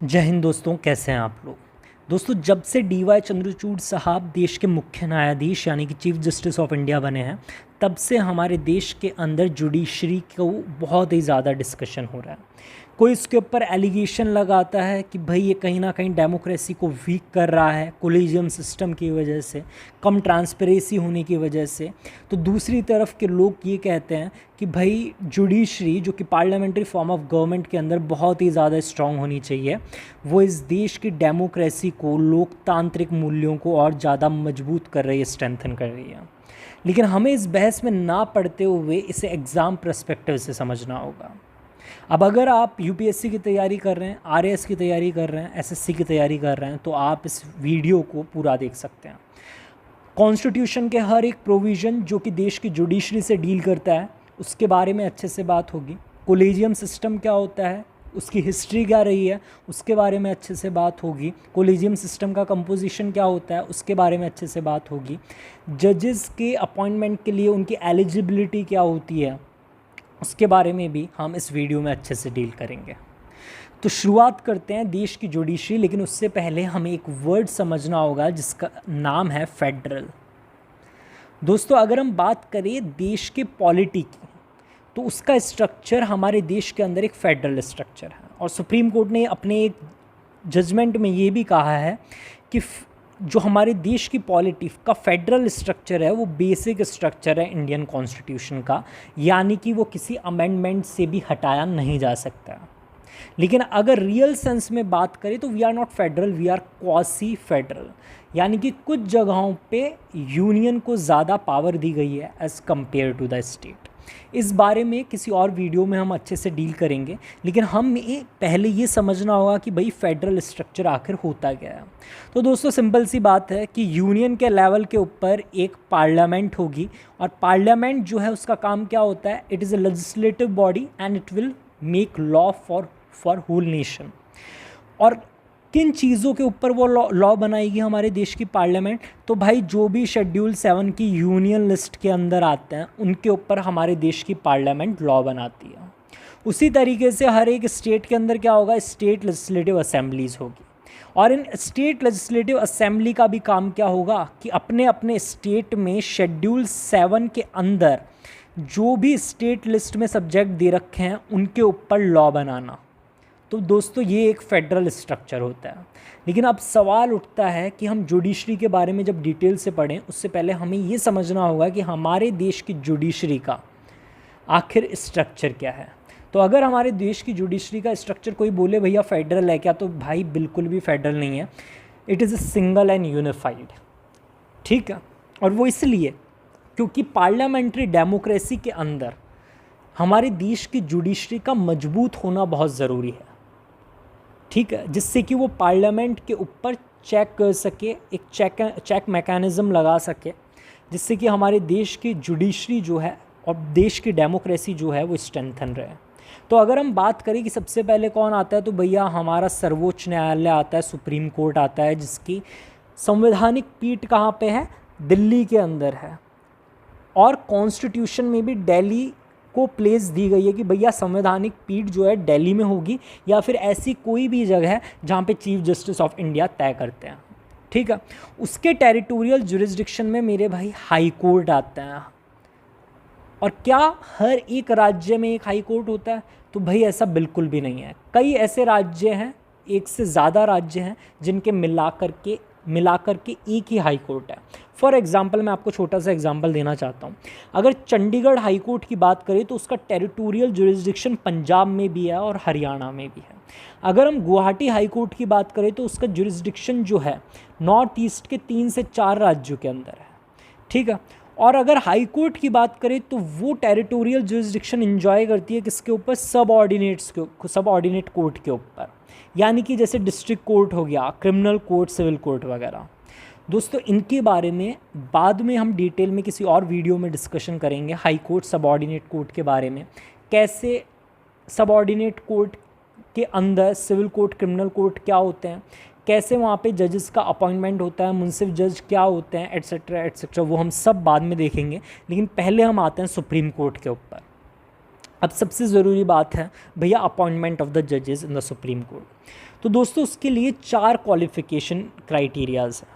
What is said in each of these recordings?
जय हिंद दोस्तों, कैसे हैं आप लोग। दोस्तों, जब से डी वाई चंद्रचूड़ साहब देश के मुख्य न्यायाधीश यानी कि चीफ जस्टिस ऑफ इंडिया बने हैं, तब से हमारे देश के अंदर जुडिशरी को बहुत ही ज़्यादा डिस्कशन हो रहा है। कोई इसके ऊपर एलिगेशन लगाता है कि भाई ये कहीं ना कहीं डेमोक्रेसी को वीक कर रहा है कोलिजियम सिस्टम की वजह से, कम ट्रांसपेरेंसी होने की वजह से। तो दूसरी तरफ के लोग ये कहते हैं कि भाई जुडिशरी जो कि पार्लियामेंट्री फॉर्म ऑफ गवर्नमेंट के अंदर बहुत ही ज़्यादा स्ट्रांग होनी चाहिए, वो इस देश की डेमोक्रेसी को, लोकतांत्रिक मूल्यों को और ज़्यादा मजबूत कर रही है, स्ट्रेंथन कर रही है। लेकिन हमें इस बहस में ना पढ़ते हुए इसे एग्ज़ाम पर्सपेक्टिव से समझना होगा। अब अगर आप यूपीएससी की तैयारी कर रहे हैं, आरएएस की तैयारी कर रहे हैं, एसएससी की तैयारी कर रहे हैं, तो आप इस वीडियो को पूरा देख सकते हैं। कॉन्स्टिट्यूशन के हर एक प्रोविज़न जो कि देश की जुडिशरी से डील करता है, उसके बारे में अच्छे से बात होगी। कोलेजियम सिस्टम क्या होता है, उसकी हिस्ट्री क्या रही है, उसके बारे में अच्छे से बात होगी। कोलेजियम सिस्टम का कंपोजिशन क्या होता है, उसके बारे में अच्छे से बात होगी। जजेस के अपॉइंटमेंट के लिए उनकी एलिजिबिलिटी क्या होती है, उसके बारे में भी हम इस वीडियो में अच्छे से डील करेंगे। तो शुरुआत करते हैं देश की जुडिशरी, लेकिन उससे पहले हमें एक वर्ड समझना होगा जिसका नाम है फेडरल। दोस्तों, अगर हम बात करें देश के पॉलिटी की, तो उसका स्ट्रक्चर हमारे देश के अंदर एक फेडरल स्ट्रक्चर है। और सुप्रीम कोर्ट ने अपने एक जजमेंट में ये भी कहा है कि जो हमारे देश की पॉलिटी का फेडरल स्ट्रक्चर है वो बेसिक स्ट्रक्चर है इंडियन कॉन्स्टिट्यूशन का, यानी कि वो किसी अमेंडमेंट से भी हटाया नहीं जा सकता। लेकिन अगर रियल सेंस में बात करें तो we are not federal, we are quasi federal, यानी कि कुछ जगहों पे यूनियन को ज़्यादा पावर दी गई है as compare to the state. इस बारे में किसी और वीडियो में हम अच्छे से डील करेंगे, लेकिन हमें पहले ये समझना होगा कि भाई फेडरल स्ट्रक्चर आखिर होता क्या है। तो दोस्तों, सिंपल सी बात है कि यूनियन के लेवल के ऊपर एक पार्लियामेंट होगी, और पार्लियामेंट जो है उसका काम क्या होता है, it is a legislative body and it will make law for whole nation. और किन चीज़ों के ऊपर वो लॉ बनाएगी हमारे देश की पार्लियामेंट, तो भाई जो भी शेड्यूल 7 की यूनियन लिस्ट के अंदर आते हैं उनके ऊपर हमारे देश की पार्लियामेंट लॉ बनाती है। उसी तरीके से हर एक स्टेट के अंदर क्या होगा, स्टेट लेजिस्लेटिव असेंबलीज़ होगी, और इन स्टेट लेजिस्लेटिव असेंबली का भी काम क्या होगा कि अपने अपने स्टेट में शेड्यूल 7 के अंदर जो भी स्टेट लिस्ट में सब्जेक्ट दे रखे हैं उनके ऊपर लॉ बनाना। तो दोस्तों, ये एक फेडरल स्ट्रक्चर होता है। लेकिन अब सवाल उठता है कि हम जुडिशरी के बारे में जब डिटेल से पढ़ें, उससे पहले हमें ये समझना होगा कि हमारे देश की जुडिशरी का आखिर स्ट्रक्चर क्या है। तो अगर हमारे देश की जुडिशरी का स्ट्रक्चर कोई बोले भैया फेडरल है क्या, तो भाई बिल्कुल भी फेडरल नहीं है। It is a single and unified, ठीक है। और वो इसलिए क्योंकि पार्लियामेंट्री डेमोक्रेसी के अंदर हमारे देश की जुडिशरी का मजबूत होना बहुत ज़रूरी है, ठीक है, जिससे कि वो पार्लियामेंट के ऊपर चेक कर सके, एक चेक मैकेनिज़्म लगा सके, जिससे कि हमारे देश की जुडिशरी जो है और देश की डेमोक्रेसी जो है वो स्ट्रेंथन रहे। तो अगर हम बात करें कि सबसे पहले कौन आता है, तो भैया हमारा सर्वोच्च न्यायालय आता है, सुप्रीम कोर्ट आता है, जिसकी संवैधानिक पीठ कहाँ पे है, दिल्ली के अंदर है। और कॉन्स्टिट्यूशन में भी दिल्ली को प्लेस दी गई है कि भैया संवैधानिक पीठ जो है दिल्ली में होगी, या फिर ऐसी कोई भी जगह है जहाँ पे चीफ जस्टिस ऑफ इंडिया तय करते हैं, ठीक है। उसके टेरिटोरियल जुरिस्डिक्शन में मेरे भाई हाई कोर्ट आता है। और क्या हर एक राज्य में एक हाई कोर्ट होता है, तो भाई ऐसा बिल्कुल भी नहीं है। कई ऐसे राज्य हैं, एक से ज़्यादा राज्य हैं, जिनके मिलाकर के एक ही हाई कोर्ट है। फॉर एग्जांपल, मैं आपको छोटा सा एग्जांपल देना चाहता हूँ। अगर चंडीगढ़ हाई कोर्ट की बात करें तो उसका टेरिटोरियल जुरिस्डिक्शन पंजाब में भी है और हरियाणा में भी है। अगर हम गुवाहाटी हाई कोर्ट की बात करें तो उसका जुरिस्डिक्शन जो है नॉर्थ ईस्ट के 3 से 4 राज्यों के अंदर है, ठीक है। और अगर हाई कोर्ट की बात करें तो वो टेरिटोरियल जुरिस्डिक्शन इंजॉय करती है किसके ऊपर, सबऑर्डिनेट कोर्ट के ऊपर, यानी कि जैसे डिस्ट्रिक्ट कोर्ट हो गया, क्रिमिनल कोर्ट, सिविल कोर्ट वगैरह। दोस्तों, इनके बारे में बाद में हम डिटेल में किसी और वीडियो में डिस्कशन करेंगे, हाई कोर्ट, सबऑर्डिनेट कोर्ट के बारे में, कैसे सबऑर्डिनेट कोर्ट के अंदर सिविल कोर्ट, क्रिमिनल कोर्ट क्या होते हैं, कैसे वहाँ पे जजेस का अपॉइंटमेंट होता है, मुंसिफ जज क्या होते हैं, एट्सेट्रा एट्सेट्रा, वो हम सब बाद में देखेंगे। लेकिन पहले हम आते हैं सुप्रीम कोर्ट के ऊपर। अब सबसे ज़रूरी बात है भैया अपॉइंटमेंट ऑफ द जजेस इन द सुप्रीम कोर्ट। तो दोस्तों उसके लिए 4 क्वालिफ़िकेशन क्राइटेरियाज़ हैं।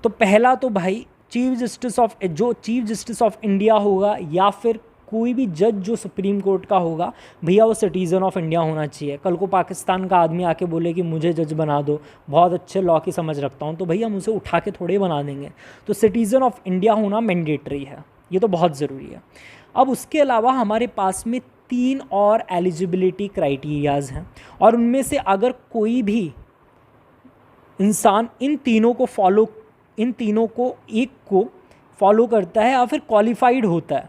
तो पहला तो भाई चीफ जस्टिस ऑफ इंडिया होगा या फिर कोई भी जज जो सुप्रीम कोर्ट का होगा, भैया वो सिटीज़न ऑफ इंडिया होना चाहिए। कल को पाकिस्तान का आदमी आके बोले कि मुझे जज बना दो, बहुत अच्छे लॉ की समझ रखता हूँ, तो भैया हम उसे उठा के थोड़े बना देंगे। तो सिटीज़न ऑफ इंडिया होना मैंडेटरी है, ये तो बहुत ज़रूरी है। अब उसके अलावा हमारे पास में 3 और एलिजिबिलिटी क्राइटेरियाज़ हैं, और उनमें से अगर कोई भी इंसान इन तीनों को एक को फॉलो करता है या फिर क्वालिफाइड होता है,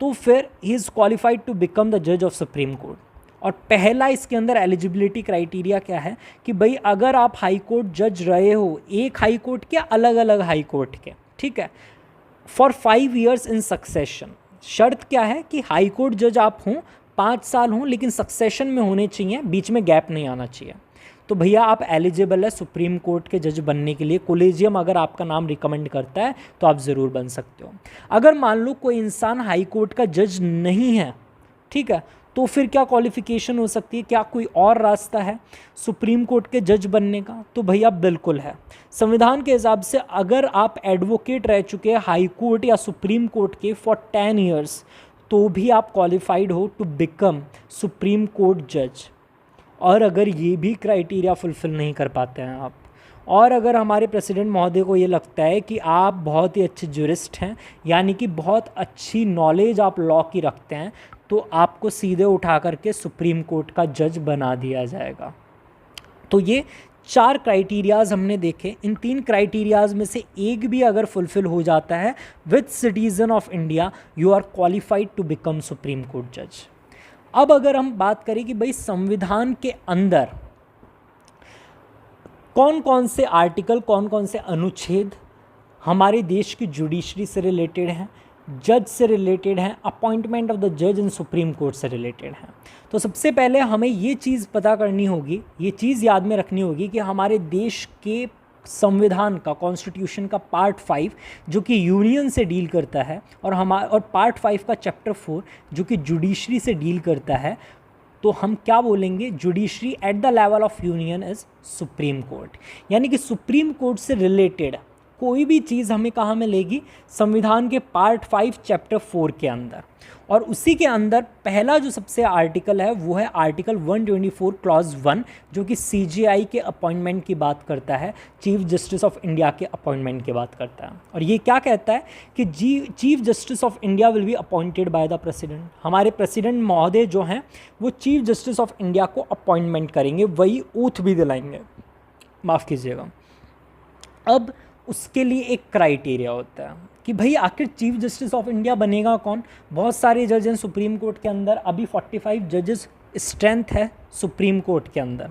तो फिर he is qualified to become the जज ऑफ सुप्रीम कोर्ट। और पहला इसके अंदर एलिजिबिलिटी क्राइटेरिया क्या है कि भाई अगर आप हाई कोर्ट जज रहे हो, एक हाई कोर्ट के अलग अलग हाई कोर्ट के, ठीक है, फॉर 5 years इन सक्सेशन। शर्त क्या है कि हाई कोर्ट जज आप हों, 5 साल हों, लेकिन सक्सेशन में होने चाहिए, बीच में गैप नहीं आना चाहिए। तो भैया आप एलिजिबल है सुप्रीम कोर्ट के जज बनने के लिए। कोलेजियम अगर आपका नाम रिकमेंड करता है तो आप ज़रूर बन सकते हो। अगर मान लो कोई इंसान हाई कोर्ट का जज नहीं है, ठीक है, तो फिर क्या क्वालिफ़िकेशन हो सकती है? क्या कोई और रास्ता है सुप्रीम कोर्ट के जज बनने का? तो भैया बिल्कुल है। संविधान के हिसाब से अगर आप एडवोकेट रह चुके हैं हाई कोर्ट या सुप्रीम कोर्ट के फॉर 10 years, तो भी आप क्वालिफाइड हो टू बिकम सुप्रीम कोर्ट जज। और अगर ये भी क्राइटेरिया फुलफ़िल नहीं कर पाते हैं आप, और अगर हमारे प्रेसिडेंट महोदय को ये लगता है कि आप बहुत ही अच्छे जुरिस्ट हैं, यानी कि बहुत अच्छी नॉलेज आप लॉ की रखते हैं, तो आपको सीधे उठा करके सुप्रीम कोर्ट का जज बना दिया जाएगा। तो ये 4 क्राइटेरियाज़ हमने देखे। इन 3 क्राइटेरियाज़ में से एक भी अगर फुलफ़िल हो जाता है with citizen of India, you are qualified to become supreme court जज। अब अगर हम बात करें कि भाई संविधान के अंदर कौन कौन से आर्टिकल, कौन कौन से अनुच्छेद हमारे देश की जुडिशरी से रिलेटेड हैं, जज से रिलेटेड हैं, अपॉइंटमेंट ऑफ द जज इन सुप्रीम कोर्ट से रिलेटेड हैं, तो सबसे पहले हमें ये चीज़ पता करनी होगी, ये चीज़ याद में रखनी होगी कि हमारे देश के संविधान का, कॉन्स्टिट्यूशन का पार्ट 5 जो कि यूनियन से डील करता है, और पार्ट 5 का चैप्टर 4 जो कि जुडिशरी से डील करता है, तो हम क्या बोलेंगे? Judiciary at the level of union is supreme court. यानी कि सुप्रीम कोर्ट से रिलेटेड कोई भी चीज़ हमें कहाँ मिलेगी? संविधान के पार्ट 5 चैप्टर 4 के अंदर। और उसी के अंदर पहला जो सबसे आर्टिकल है वो है आर्टिकल 124 क्लॉज 1, जो कि CJI के अपॉइंटमेंट की बात करता है, चीफ जस्टिस ऑफ इंडिया के अपॉइंटमेंट की बात करता है। और ये क्या कहता है कि chief justice of India will be appointed by the president. हमारे प्रेसिडेंट महोदय जो हैं वो चीफ जस्टिस ऑफ इंडिया को अपॉइंटमेंट करेंगे, वही ओथ भी दिलाएंगे, माफ़ कीजिएगा। अब उसके लिए एक क्राइटेरिया होता है कि भाई आखिर चीफ जस्टिस ऑफ इंडिया बनेगा कौन? बहुत सारे जज हैं सुप्रीम कोर्ट के अंदर, अभी 45 जजेस स्ट्रेंथ है सुप्रीम कोर्ट के अंदर,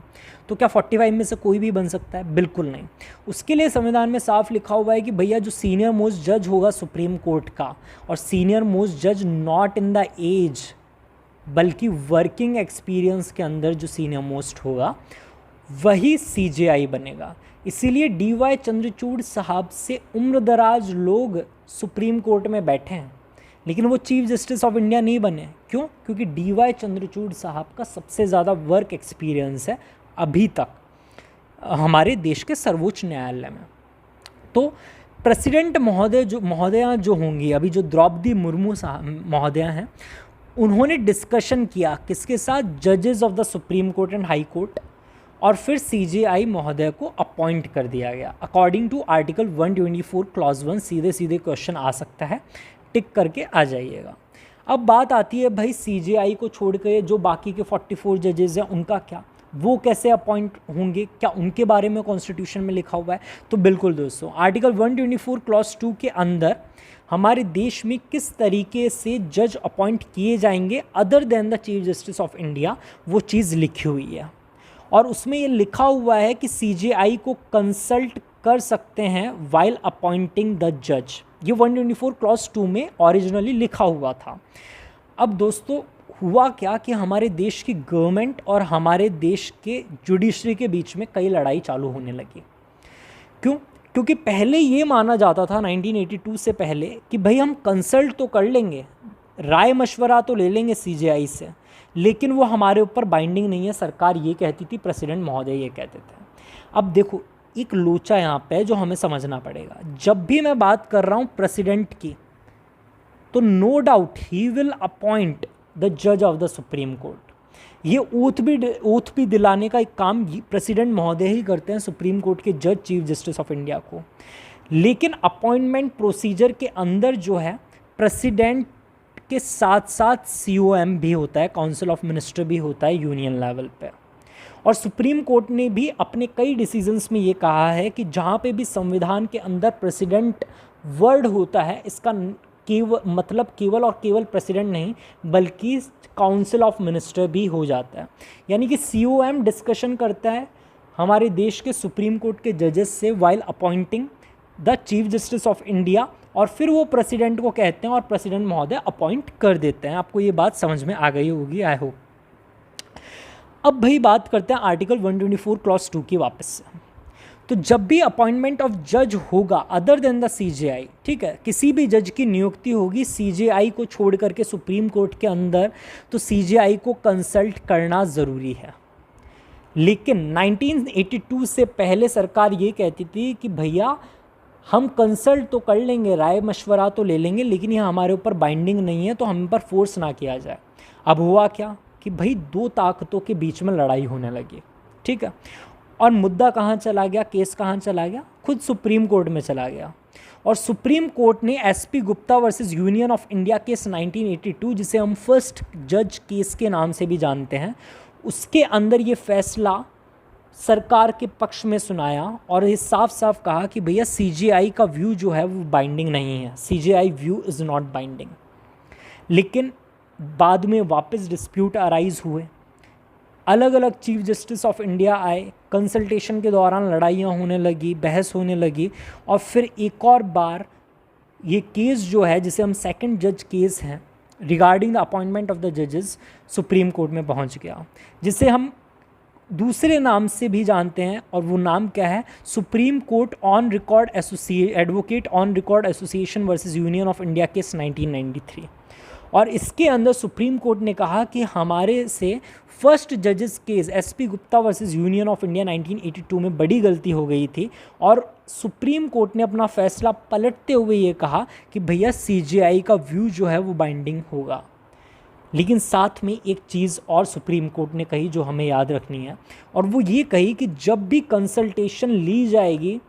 तो क्या 45 में से कोई भी बन सकता है? बिल्कुल नहीं। उसके लिए संविधान में साफ लिखा हुआ है कि भैया जो सीनियर मोस्ट जज होगा सुप्रीम कोर्ट का, और सीनियर मोस्ट जज नॉट इन द एज बल्कि वर्किंग एक्सपीरियंस के अंदर जो सीनियर मोस्ट होगा वही CJI बनेगा। इसीलिए DY चंद्रचूड़ साहब से उम्रदराज लोग सुप्रीम कोर्ट में बैठे हैं, लेकिन वो चीफ जस्टिस ऑफ इंडिया नहीं बने। क्यों? क्योंकि DY चंद्रचूड़ साहब का सबसे ज़्यादा वर्क एक्सपीरियंस है अभी तक हमारे देश के सर्वोच्च न्यायालय में। तो प्रेसिडेंट महोदया जो होंगी, अभी जो द्रौपदी मुर्मू महोदया हैं, उन्होंने डिस्कशन किया किसके साथ? जजेस of the supreme court and high court, और फिर CJI महोदय को अपॉइंट कर दिया गया अकॉर्डिंग टू आर्टिकल 124 क्लॉज 1। सीधे क्वेश्चन आ सकता है, टिक करके आ जाइएगा। अब बात आती है भाई CJI को छोड़ के जो बाकी के 44 जजेस हैं उनका क्या? वो कैसे अपॉइंट होंगे? क्या उनके बारे में कॉन्स्टिट्यूशन में लिखा हुआ है? तो बिल्कुल दोस्तों, आर्टिकल 124 क्लॉज 2 के अंदर हमारे देश में किस तरीके से जज अपॉइंट किए जाएंगे other than the chief justice of India, वो चीज़ लिखी हुई है। और उसमें ये लिखा हुआ है कि CJI को कंसल्ट कर सकते हैं वाइल अपॉइंटिंग द जज। ये 124 क्लॉज 2 में ओरिजिनली लिखा हुआ था। अब दोस्तों हुआ क्या कि हमारे देश की गवर्नमेंट और हमारे देश के जुडिशरी के बीच में कई लड़ाई चालू होने लगी। क्यों? क्योंकि पहले ये माना जाता था 1982 से पहले कि भाई हम कंसल्ट तो कर लेंगे, राय मशवरा तो ले लेंगे CJI से, लेकिन वो हमारे ऊपर बाइंडिंग नहीं है, सरकार ये कहती थी, प्रेसिडेंट महोदय ये कहते थे। अब देखो एक लोचा यहाँ पे जो हमें समझना पड़ेगा, जब भी मैं बात कर रहा हूँ प्रेसिडेंट की, तो no doubt he will appoint the जज ऑफ द सुप्रीम कोर्ट। ये ओथ भी दिलाने का एक काम प्रेसिडेंट महोदय ही करते हैं सुप्रीम कोर्ट के जज, चीफ जस्टिस ऑफ इंडिया को। लेकिन अपॉइंटमेंट प्रोसीजर के अंदर जो है प्रेसिडेंट के साथ साथ COM भी होता है, काउंसिल ऑफ मिनिस्टर भी होता है यूनियन लेवल पे। और सुप्रीम कोर्ट ने भी अपने कई डिसीजंस में ये कहा है कि जहाँ पे भी संविधान के अंदर प्रेसिडेंट वर्ड होता है, इसका केवल और केवल प्रेसिडेंट नहीं बल्कि काउंसिल ऑफ मिनिस्टर भी हो जाता है। यानी कि COM डिस्कशन करता है हमारे देश के सुप्रीम कोर्ट के जजेस से while appointing the chief justice of India, और फिर वो प्रेसिडेंट को कहते हैं और प्रेसिडेंट महोदय अपॉइंट कर देते हैं। आपको ये बात समझ में आ गई होगी, आई होप। अब भाई बात करते हैं आर्टिकल 124 क्लॉज 2 की वापस से। तो जब भी अपॉइंटमेंट ऑफ जज होगा अदर देन द CJI, ठीक है, किसी भी जज की नियुक्ति होगी CJI को छोड़ करके सुप्रीम कोर्ट के अंदर, तो CJI को कंसल्ट करना ज़रूरी है। लेकिन 1982 से पहले सरकार ये कहती थी कि भैया हम कंसल्ट तो कर लेंगे, राय मशवरा तो ले लेंगे, लेकिन यह हमारे ऊपर बाइंडिंग नहीं है, तो हम पर फोर्स ना किया जाए। अब हुआ क्या कि भाई दो ताकतों के बीच में लड़ाई होने लगी, ठीक है। और मुद्दा कहाँ चला गया, केस कहाँ चला गया, खुद सुप्रीम कोर्ट में चला गया। और सुप्रीम कोर्ट ने SP Gupta versus union of India case 1982, जिसे हम फर्स्ट जज केस के नाम से भी जानते हैं, उसके अंदर ये फैसला सरकार के पक्ष में सुनाया और ये साफ साफ कहा कि भैया CJI का व्यू जो है वो बाइंडिंग नहीं है, CJI view is not binding. लेकिन बाद में वापस डिस्प्यूट अराइज हुए, अलग अलग चीफ जस्टिस ऑफ इंडिया आए, कंसल्टेशन के दौरान लड़ाइयाँ होने लगी, बहस होने लगी, और फिर एक और बार ये केस जो है जिसे हम सेकंड जज केस हैं regarding the appointment of the जजेस, सुप्रीम कोर्ट में पहुंच गया, जिसे हम दूसरे नाम से भी जानते हैं। और वो नाम क्या है, supreme court on record advocate on record association versus union of India case 1993। और इसके अंदर सुप्रीम कोर्ट ने कहा कि हमारे से फर्स्ट जजेस case SP Gupta versus union of India 1982 में बड़ी गलती हो गई थी, और सुप्रीम कोर्ट ने अपना फैसला पलटते हुए ये कहा कि भैया CJI का व्यू जो है वो बाइंडिंग होगा। लेकिन साथ में एक चीज़ और सुप्रीम कोर्ट ने कही जो हमें याद रखनी है, और वो ये कही कि जब भी कंसल्टेशन ली जाएगी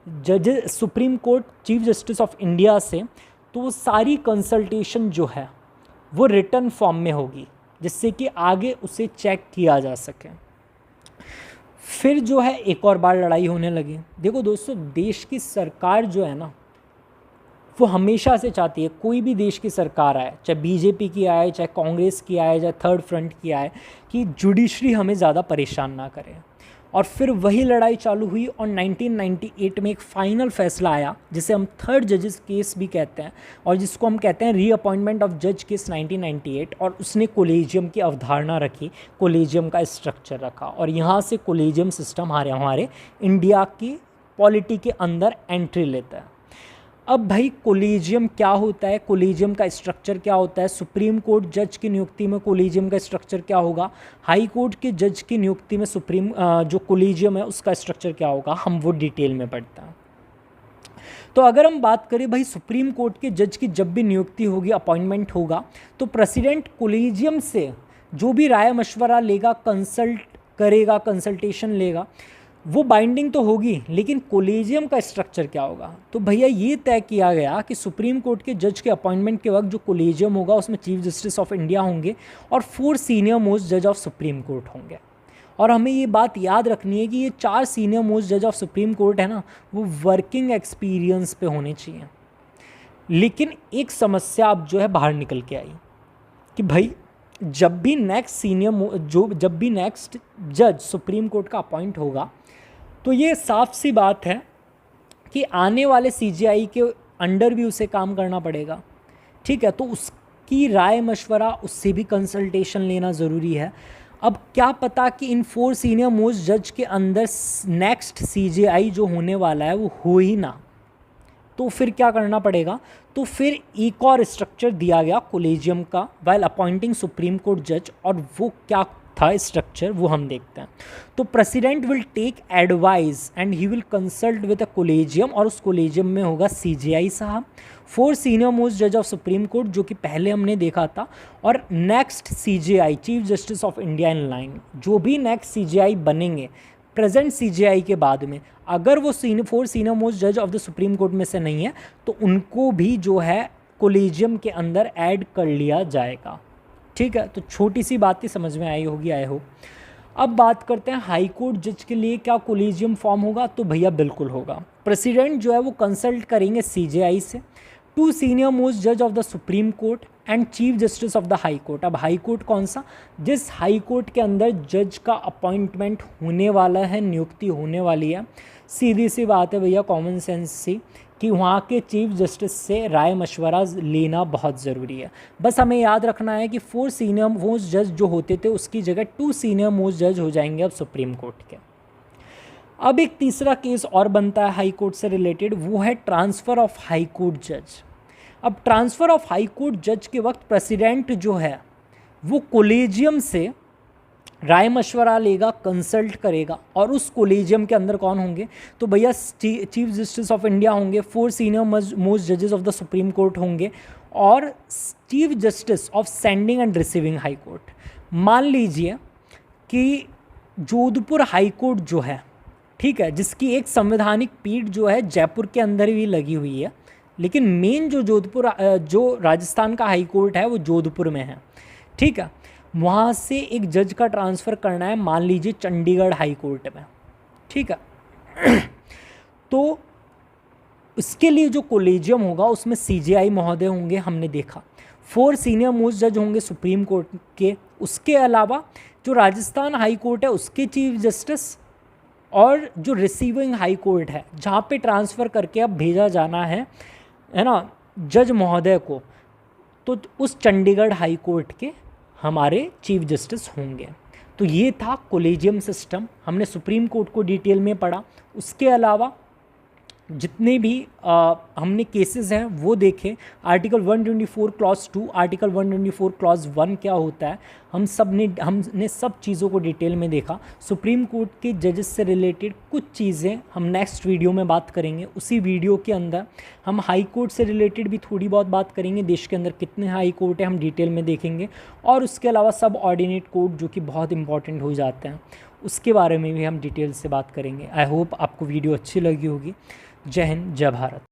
जज supreme court chief justice of India से, तो वो सारी कंसल्टेशन जो है वो रिटर्न फॉर्म में होगी, जिससे कि आगे उसे चेक किया जा सके। फिर जो है एक और बार लड़ाई होने लगी। देखो दोस्तों, देश की सरकार जो है ना वो हमेशा से चाहती है, कोई भी देश की सरकार आए, चाहे BJP की आए, चाहे कांग्रेस की आए, चाहे थर्ड फ्रंट की आए, कि जुडिशरी हमें ज़्यादा परेशान ना करे। और फिर वही लड़ाई चालू हुई और 1998 में एक फाइनल फैसला आया जिसे हम थर्ड जजेस केस भी कहते हैं, और जिसको हम कहते हैं रीअपॉइंटमेंट ऑफ जज केस 1998। और उसने कोलेजियम की अवधारणा रखी, कोलेजियम का स्ट्रक्चर रखा, और यहाँ से कोलेजियम सिस्टम हमारे इंडिया की पॉलिटी के अंदर एंट्री लेता है। अब भाई कोलेजियम क्या होता है, कोलेजियम का स्ट्रक्चर क्या होता है, सुप्रीम कोर्ट जज की नियुक्ति में कोलेजियम का स्ट्रक्चर क्या होगा, हाई कोर्ट के जज की नियुक्ति में जो कोलेजियम है उसका स्ट्रक्चर क्या होगा, हम वो डिटेल में पढ़ते हैं। तो अगर हम बात करें भाई सुप्रीम कोर्ट के जज की जब भी नियुक्ति होगी, अपॉइंटमेंट होगा, तो प्रेसिडेंट कोलेजियम से जो भी राय मशवरा लेगा, कंसल्ट करेगा, कंसल्टेशन लेगा, वो बाइंडिंग तो होगी, लेकिन कोलेजियम का स्ट्रक्चर क्या होगा। तो भैया ये तय किया गया कि सुप्रीम कोर्ट के जज के अपॉइंटमेंट के वक्त जो कोलेजियम होगा उसमें चीफ जस्टिस ऑफ इंडिया होंगे और 4 सीनियर मोस्ट जज ऑफ सुप्रीम कोर्ट होंगे। और हमें ये बात याद रखनी है कि ये 4 सीनियर मोस्ट जज ऑफ सुप्रीम कोर्ट है ना, वो वर्किंग एक्सपीरियंस पे होने चाहिए। लेकिन एक समस्या अब जो है बाहर निकल के आई कि भाई जब भी नेक्स्ट जज सुप्रीम कोर्ट का अपॉइंट होगा, तो ये साफ सी बात है कि आने वाले CJI के अंडर भी उसे काम करना पड़ेगा, ठीक है। तो उसकी राय मशवरा, उससे भी कंसल्टेशन लेना ज़रूरी है। अब क्या पता कि इन 4 सीनियर मोस्ट जज के अंदर नेक्स्ट CJI जो होने वाला है वो हो ही ना, तो फिर क्या करना पड़ेगा, तो फिर एक और स्ट्रक्चर दिया गया कोलेजियम का वाइल अपॉइंटिंग सुप्रीम कोर्ट जज, और वो क्या था स्ट्रक्चर वो हम देखते हैं। तो president will take advice and he will consult with a collegium, और उस कोलेजियम में होगा CJI साहब, 4 सीनियर मोस्ट जज ऑफ सुप्रीम कोर्ट जो कि पहले हमने देखा था, और next CJI chief justice of India in line, जो भी नेक्स्ट CJI बनेंगे प्रेजेंट CJI के बाद में, अगर वो 4 सीनियर मोस्ट जज ऑफ द सुप्रीम कोर्ट में से नहीं है तो उनको भी जो है कोलेजियम के अंदर ऐड कर लिया जाएगा। ठीक है, तो छोटी सी बात ही समझ में आई होगी आई होप। अब बात करते हैं हाई कोर्ट जज के लिए क्या कोलेजियम फॉर्म होगा, तो भैया बिल्कुल होगा। प्रेसिडेंट जो है वो कंसल्ट करेंगे CJI से, 2 सीनियर मोस्ट जज of the supreme court and chief justice of the high court. अब हाई कोर्ट कौन सा, जिस हाई कोर्ट के अंदर जज का अपॉइंटमेंट होने वाला है, नियुक्ति होने वाली है। सीधी सी बात है भैया, कॉमन सेंस सी, कि वहाँ के चीफ जस्टिस से राय मशवरा लेना बहुत ज़रूरी है। बस हमें याद रखना है कि 4 सीनियर मोस्ट जज जो होते थे उसकी जगह 2 सीनियर मोस्ट जज हो जाएंगे अब सुप्रीम कोर्ट के। अब एक तीसरा केस और बनता है हाई कोर्ट से रिलेटेड, वो है ट्रांसफ़र ऑफ हाई कोर्ट जज। अब ट्रांसफ़र ऑफ हाई कोर्ट जज के वक्त प्रेसिडेंट जो है वो कोलेजियम से राय मशवरा लेगा, कंसल्ट करेगा, और उस कोलेजियम के अंदर कौन होंगे, तो भैया चीफ जस्टिस ऑफ इंडिया होंगे, 4 सीनियर मोस्ट जजेस ऑफ द सुप्रीम कोर्ट होंगे, और chief justice of sending end receiving high court. मान लीजिए कि जोधपुर हाई कोर्ट जो है, ठीक है, जिसकी एक संवैधानिक पीठ जो है जयपुर के अंदर भी लगी हुई है, लेकिन मेन जो राजस्थान का हाई कोर्ट है वो जोधपुर में है। ठीक है, वहाँ से एक जज का ट्रांसफ़र करना है मान लीजिए चंडीगढ़ हाई कोर्ट में। ठीक है तो इसके लिए जो कोलेजियम होगा उसमें CJI महोदय होंगे, हमने देखा 4 सीनियर मोस्ट जज होंगे सुप्रीम कोर्ट के, उसके अलावा जो राजस्थान हाई कोर्ट है उसके चीफ जस्टिस, और जो रिसीविंग हाई कोर्ट है जहाँ पे ट्रांसफ़र करके अब भेजा जाना है ना जज महोदय को, तो उस चंडीगढ़ हाई कोर्ट के हमारे चीफ जस्टिस होंगे। तो ये था कोलेजियम सिस्टम, हमने सुप्रीम कोर्ट को डिटेल में पढ़ा। उसके अलावा जितने भी हमने केसेस हैं वो देखे। आर्टिकल 124 क्लॉज 2, आर्टिकल 124 क्लॉज 1 क्या होता है, हमने सब चीज़ों को डिटेल में देखा। सुप्रीम कोर्ट के जजेस से रिलेटेड कुछ चीज़ें हम नेक्स्ट वीडियो में बात करेंगे। उसी वीडियो के अंदर हम हाई कोर्ट से रिलेटेड भी थोड़ी बहुत बात करेंगे, देश के अंदर कितने हाई कोर्ट हैं हम डिटेल में देखेंगे, और उसके अलावा सब ऑर्डिनेट कोर्ट जो कि बहुत इंपॉर्टेंट हो जाते हैं उसके बारे में भी हम डिटेल से बात करेंगे। आई होप आपको वीडियो अच्छी लगी होगी। जय हिंद, जय भारत।